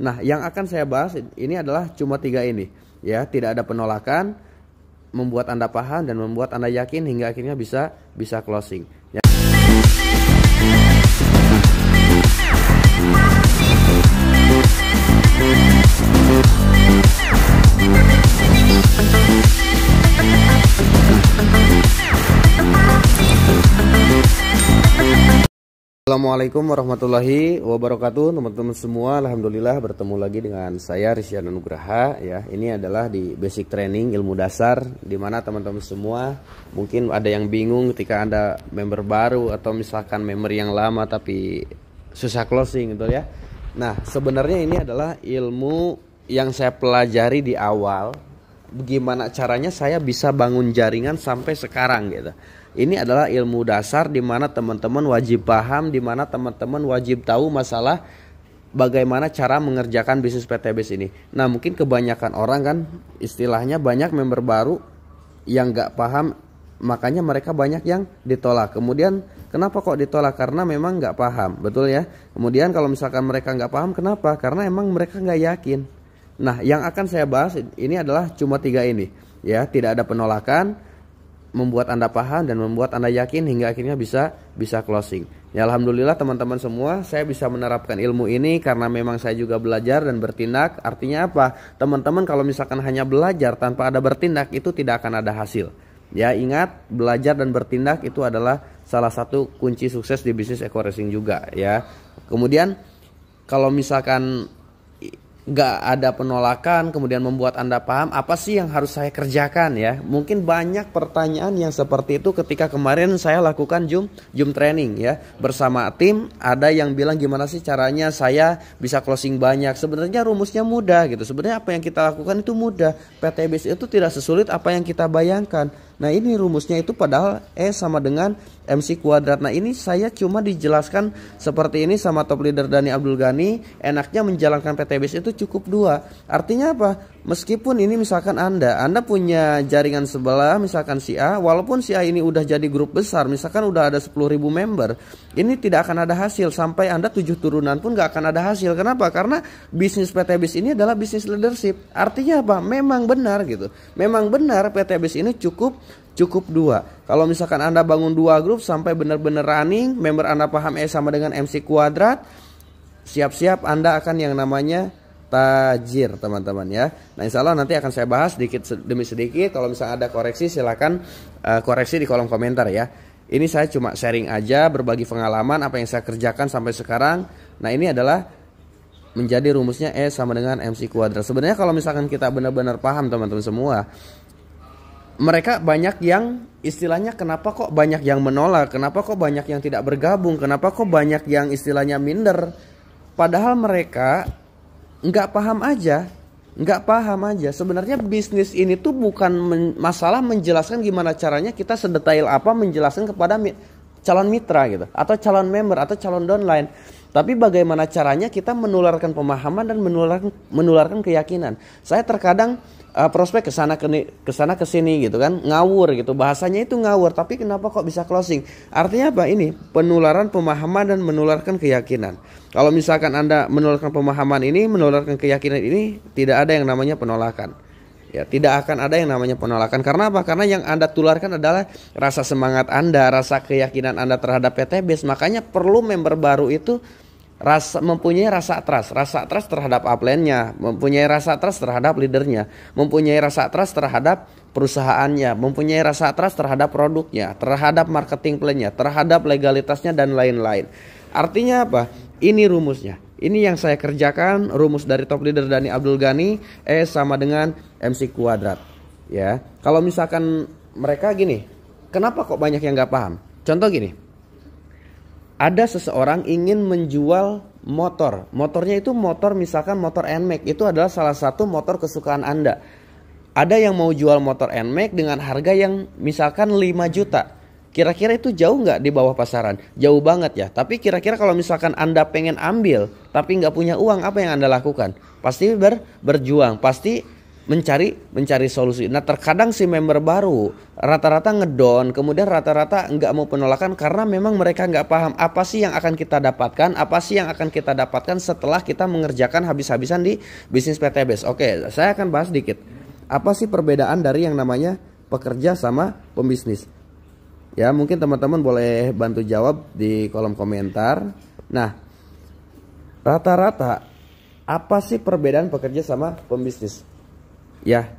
Nah, yang akan saya bahas ini adalah cuma 3 ini, ya. Tidak ada penolakan, membuat Anda paham dan membuat Anda yakin hingga akhirnya bisa closing. Ya. Assalamualaikum warahmatullahi wabarakatuh, teman-teman semua. Alhamdulillah bertemu lagi dengan saya Rizyan Nugraha, ya. Ini adalah di basic training ilmu dasar, dimana teman-teman semua mungkin ada yang bingung ketika Anda member baru atau misalkan member yang lama tapi susah closing gitu ya. Nah, sebenarnya ini adalah ilmu yang saya pelajari di awal, bagaimana caranya saya bisa bangun jaringan sampai sekarang gitu. Ini adalah ilmu dasar di mana teman-teman wajib paham, di mana teman-teman wajib tahu masalah bagaimana cara mengerjakan bisnis PTBS ini. Nah, mungkin kebanyakan orang kan istilahnya banyak member baru yang nggak paham, makanya mereka banyak yang ditolak. Kemudian kenapa kok ditolak? Karena memang nggak paham, betul ya. Kemudian kalau misalkan mereka nggak paham, kenapa? Karena emang mereka nggak yakin. Nah, yang akan saya bahas ini adalah cuma 3 ini, ya. Tidak ada penolakan, membuat Anda paham dan membuat Anda yakin hingga akhirnya bisa closing. Ya, alhamdulillah teman-teman semua, saya bisa menerapkan ilmu ini karena memang saya juga belajar dan bertindak. Artinya apa? Teman-teman kalau misalkan hanya belajar tanpa ada bertindak, itu tidak akan ada hasil. Ya, ingat, belajar dan bertindak itu adalah salah satu kunci sukses di bisnis eco racing juga, ya. Kemudian kalau misalkan nggak ada penolakan, kemudian membuat Anda paham, apa sih yang harus saya kerjakan ya? Mungkin banyak pertanyaan yang seperti itu ketika kemarin saya lakukan Zoom training ya bersama tim. Ada yang bilang gimana sih caranya saya bisa closing banyak? Sebenarnya rumusnya mudah gitu. Sebenarnya apa yang kita lakukan itu mudah. PTBS itu tidak sesulit apa yang kita bayangkan. Nah, ini rumusnya itu padahal E sama dengan MC kuadrat. Nah, ini saya cuma dijelaskan seperti ini sama top leader Dhani Abdul Ghani. Enaknya menjalankan PTBS itu cukup 2. Artinya apa? Meskipun ini misalkan Anda punya jaringan sebelah, misalkan si A, walaupun si A ini udah jadi grup besar, misalkan udah ada 10.000 member, ini tidak akan ada hasil. Sampai Anda 7 turunan pun gak akan ada hasil. Kenapa? Karena bisnis PTBS ini adalah bisnis leadership. Artinya apa? Memang benar gitu. Memang benar PTBS ini cukup 2. Kalau misalkan Anda bangun 2 grup sampai benar-benar running, member Anda paham E sama dengan MC kuadrat, siap-siap Anda akan yang namanya tajir, teman-teman ya. Nah, insya Allah nanti akan saya bahas sedikit demi sedikit. Kalau misalnya ada koreksi, silakan koreksi di kolom komentar ya. Ini saya cuma sharing aja, berbagi pengalaman apa yang saya kerjakan sampai sekarang. Nah, ini adalah menjadi rumusnya E sama dengan MC kuadrat. Sebenarnya kalau misalkan kita benar-benar paham, teman-teman semua, mereka banyak yang istilahnya kenapa kok banyak yang menolak, kenapa kok banyak yang tidak bergabung, kenapa kok banyak yang istilahnya minder. Padahal mereka nggak paham aja. Sebenarnya bisnis ini tuh bukan masalah menjelaskan gimana caranya kita sedetail apa menjelaskan kepada calon mitra gitu, atau calon member atau calon downline. Tapi bagaimana caranya kita menularkan pemahaman dan menularkan keyakinan. Saya terkadang prospek kesana kesini gitu kan, ngawur gitu, bahasanya itu ngawur, tapi kenapa kok bisa closing? Artinya apa? Ini penularan pemahaman dan menularkan keyakinan. Kalau misalkan Anda menularkan pemahaman ini, menularkan keyakinan ini, tidak ada yang namanya penolakan. Ya, tidak akan ada yang namanya penolakan. Karena apa? Karena yang Anda tularkan adalah rasa semangat Anda, rasa keyakinan Anda terhadap PTBS. Makanya perlu member baru itu mempunyai rasa trust terhadap upline-nya, mempunyai rasa trust terhadap leadernya, mempunyai rasa trust terhadap perusahaannya, mempunyai rasa trust terhadap produknya, terhadap marketing plan-nya, terhadap legalitasnya dan lain-lain. Artinya apa? Ini rumusnya. Ini yang saya kerjakan, rumus dari top leader Dhani Abdul Ghani, E sama dengan MC kuadrat. Ya, kalau misalkan mereka gini, kenapa kok banyak yang nggak paham? Contoh gini, ada seseorang ingin menjual motor. Motornya itu motor, misalkan motor NMAX. Itu adalah salah satu motor kesukaan Anda. Ada yang mau jual motor NMAX dengan harga yang misalkan 5 juta. Kira-kira itu jauh nggak di bawah pasaran? Jauh banget ya. Tapi kira-kira kalau misalkan Anda pengen ambil tapi nggak punya uang, apa yang Anda lakukan? Pasti berjuang. Pasti mencari solusi. Nah, terkadang si member baru rata-rata ngedon, kemudian rata-rata nggak mau penolakan karena memang mereka nggak paham apa sih yang akan kita dapatkan, apa sih yang akan kita dapatkan setelah kita mengerjakan habis-habisan di bisnis PTBase. Oke, saya akan bahas dikit. Apa sih perbedaan dari yang namanya pekerja sama pembisnis? Ya, mungkin teman-teman boleh bantu jawab di kolom komentar. Nah, rata-rata apa sih perbedaan pekerja sama pembisnis? Ya,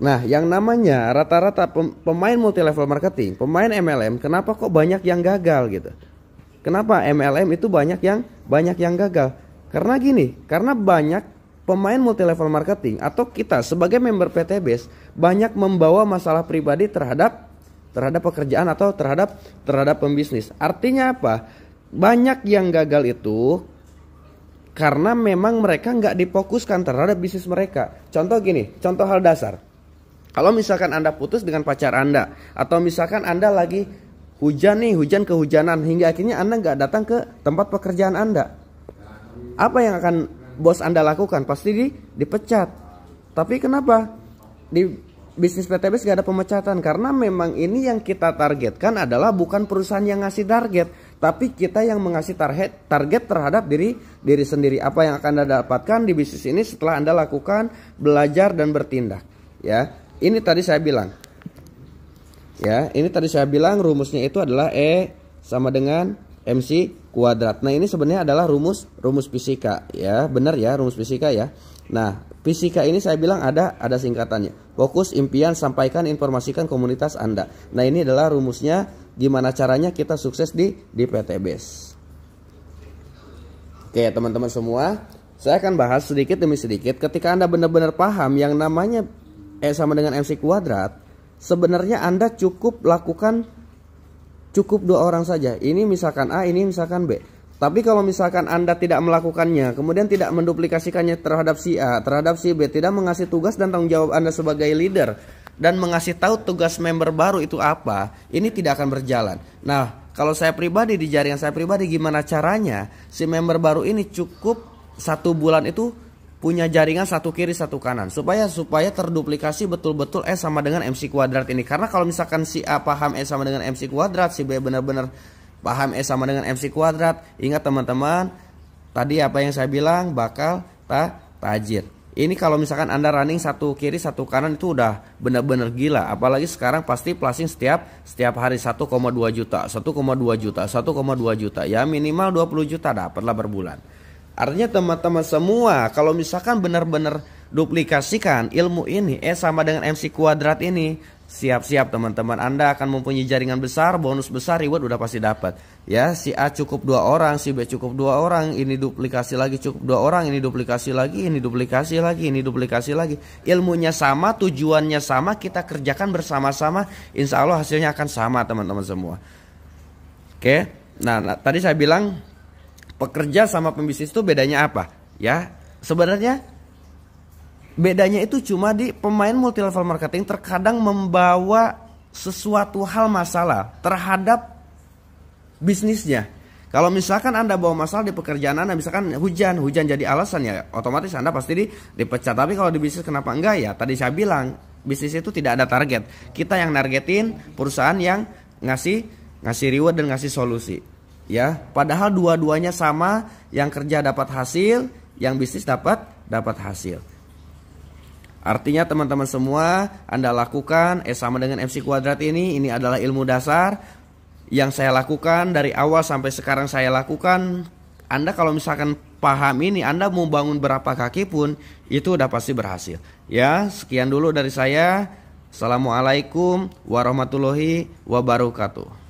nah yang namanya rata-rata pemain multi level marketing, pemain MLM, kenapa kok banyak yang gagal gitu? Kenapa MLM itu banyak yang gagal? Karena gini, karena banyak pemain multi level marketing atau kita sebagai member PTBase banyak membawa masalah pribadi terhadap pekerjaan atau terhadap pembisnis. Artinya apa? Banyak yang gagal itu karena memang mereka nggak difokuskan terhadap bisnis mereka. Contoh gini, contoh hal dasar. Kalau misalkan Anda putus dengan pacar Anda, atau misalkan Anda lagi hujan kehujanan, hingga akhirnya Anda nggak datang ke tempat pekerjaan Anda. Apa yang akan bos Anda lakukan? Pasti dipecat. Tapi kenapa? Di bisnis PTBase gak ada pemecatan, karena memang ini yang kita targetkan adalah bukan perusahaan yang ngasih target, tapi kita yang mengasih target terhadap diri sendiri. Apa yang akan Anda dapatkan di bisnis ini setelah Anda lakukan, belajar dan bertindak. Ya, ini tadi saya bilang. Ya, ini tadi saya bilang rumusnya itu adalah E sama dengan MC kuadrat. Nah, ini sebenarnya adalah rumus fisika ya. Benar ya, rumus fisika ya. Nah, fisika ini saya bilang ada singkatannya. Fokus, impian, sampaikan, informasikan komunitas Anda. Nah, ini adalah rumusnya gimana caranya kita sukses di PTBase. Oke, teman-teman semua, saya akan bahas sedikit demi sedikit. Ketika Anda benar-benar paham yang namanya E sama dengan MC kuadrat, sebenarnya Anda cukup dua orang saja. Ini misalkan A, ini misalkan B. Tapi kalau misalkan Anda tidak melakukannya, kemudian tidak menduplikasikannya terhadap si A, terhadap si B, tidak mengasih tugas dan tanggung jawab Anda sebagai leader, dan mengasih tahu tugas member baru itu apa, ini tidak akan berjalan. Nah, kalau saya pribadi, di jaringan saya pribadi, gimana caranya si member baru ini cukup 1 bulan itu punya jaringan satu kiri satu kanan, supaya terduplikasi betul-betul E sama dengan MC kuadrat ini. Karena kalau misalkan si A paham E sama dengan MC kuadrat, si B benar-benar paham E sama dengan MC kuadrat, ingat teman-teman, tadi apa yang saya bilang, bakal tajir. Ini kalau misalkan Anda running satu kiri satu kanan itu udah benar-benar gila. Apalagi sekarang pasti flashing setiap hari 1,2 juta, 1,2 juta, 1,2 juta. Ya minimal 20 juta dapatlah per bulan. Artinya teman-teman semua, kalau misalkan benar-benar duplikasikan ilmu ini E sama dengan MC kuadrat ini, siap-siap teman-teman, Anda akan mempunyai jaringan besar, bonus besar, reward udah pasti dapat. Ya, si A cukup 2 orang, si B cukup 2 orang, ini duplikasi lagi cukup 2 orang, ini duplikasi lagi, ini duplikasi lagi, ini duplikasi lagi. Ilmunya sama, tujuannya sama, kita kerjakan bersama-sama, insya Allah hasilnya akan sama teman-teman semua. Oke, nah tadi saya bilang pekerja sama pembisnis itu bedanya apa? Ya, sebenarnya bedanya itu cuma di pemain multi level marketing terkadang membawa sesuatu hal masalah terhadap bisnisnya. Kalau misalkan Anda bawa masalah di pekerjaan Anda, misalkan hujan jadi alasan, ya otomatis Anda pasti dipecat. Tapi kalau di bisnis kenapa enggak ya? Tadi saya bilang bisnis itu tidak ada target. Kita yang nargetin, perusahaan yang ngasih reward dan ngasih solusi. Ya, padahal dua-duanya sama, yang kerja dapat hasil, yang bisnis dapat hasil. Artinya teman-teman semua, Anda lakukan E sama dengan MC kuadrat ini adalah ilmu dasar yang saya lakukan dari awal sampai sekarang saya lakukan. Anda kalau misalkan paham ini, Anda mau bangun berapa kaki pun itu udah pasti berhasil. Ya, sekian dulu dari saya. Assalamualaikum warahmatullahi wabarakatuh.